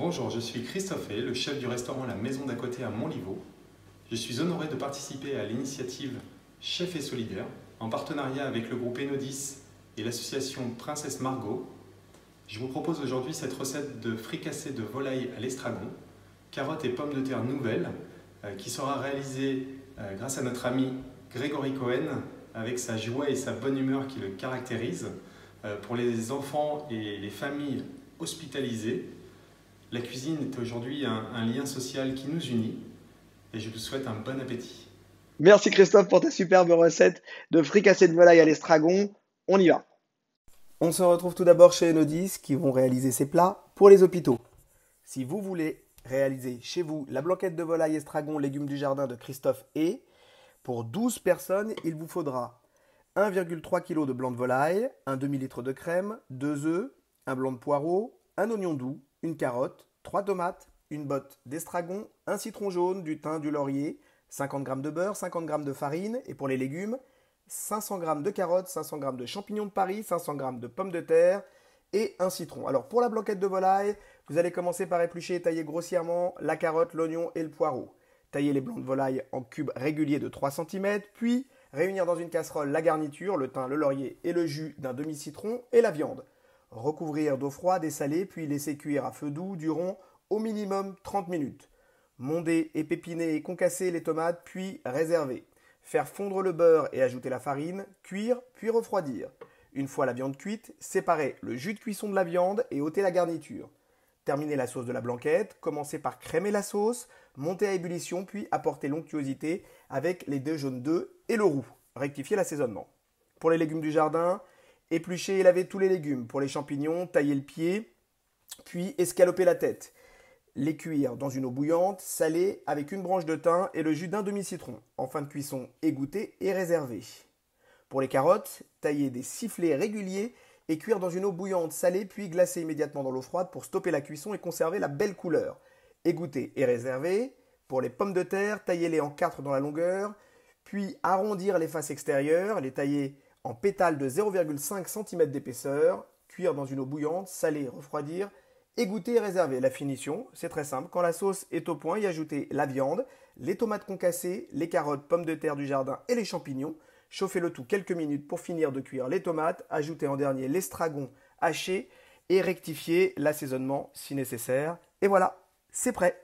Bonjour, je suis Christophe, le chef du restaurant La Maison d'à côté à Montlivaud. Je suis honoré de participer à l'initiative Chef et Solidaire en partenariat avec le groupe Enodis et l'association Princesse Margot. Je vous propose aujourd'hui cette recette de fricassé de volaille à l'estragon, carottes et pommes de terre nouvelles qui sera réalisée grâce à notre ami Grégory Cohen avec sa joie et sa bonne humeur qui le caractérisent pour les enfants et les familles hospitalisées. La cuisine est aujourd'hui un lien social qui nous unit et je vous souhaite un bon appétit. Merci Christophe pour ta superbe recette de fricassé de volaille à l'estragon. On y va. On se retrouve tout d'abord chez Enodis qui vont réaliser ces plats pour les hôpitaux. Si vous voulez réaliser chez vous la blanquette de volaille estragon légumes du jardin de Christophe et pour 12 personnes, il vous faudra 1,3 kg de blanc de volaille, un demi-litre de crème, 2 œufs, un blanc de poireau, un oignon doux, une carotte, 3 tomates, une botte d'estragon, un citron jaune, du thym, du laurier, 50 g de beurre, 50 g de farine et pour les légumes, 500 g de carottes, 500 g de champignons de Paris, 500 g de pommes de terre et un citron. Alors pour la blanquette de volaille, vous allez commencer par éplucher et tailler grossièrement la carotte, l'oignon et le poireau. Taillez les blancs de volaille en cubes réguliers de 3 cm, puis réunir dans une casserole la garniture, le thym, le laurier et le jus d'un demi-citron et la viande. Recouvrir d'eau froide et salée, puis laisser cuire à feu doux durant au minimum 30 minutes. Monder, épépiner et concasser les tomates, puis réserver. Faire fondre le beurre et ajouter la farine, cuire, puis refroidir. Une fois la viande cuite, séparer le jus de cuisson de la viande et ôter la garniture. Terminer la sauce de la blanquette, commencer par crémer la sauce, monter à ébullition, puis apporter l'onctuosité avec les 2 jaunes d'œufs et le roux. Rectifier l'assaisonnement. Pour les légumes du jardin, éplucher et laver tous les légumes. Pour les champignons, tailler le pied, puis escaloper la tête. Les cuire dans une eau bouillante, salée, avec une branche de thym et le jus d'un demi-citron. En fin de cuisson, égoutter et réserver. Pour les carottes, tailler des sifflets réguliers et cuire dans une eau bouillante salée, puis glacer immédiatement dans l'eau froide pour stopper la cuisson et conserver la belle couleur. Égoutter et réserver. Pour les pommes de terre, taillez-les en 4 dans la longueur, puis arrondir les faces extérieures, les tailler en pétales de 0,5 cm d'épaisseur, cuire dans une eau bouillante, saler, refroidir, égoutter et réserver. La finition, c'est très simple. Quand la sauce est au point, y ajouter la viande, les tomates concassées, les carottes, pommes de terre du jardin et les champignons. Chauffez le tout quelques minutes pour finir de cuire les tomates. Ajoutez en dernier l'estragon haché et rectifiez l'assaisonnement si nécessaire. Et voilà, c'est prêt.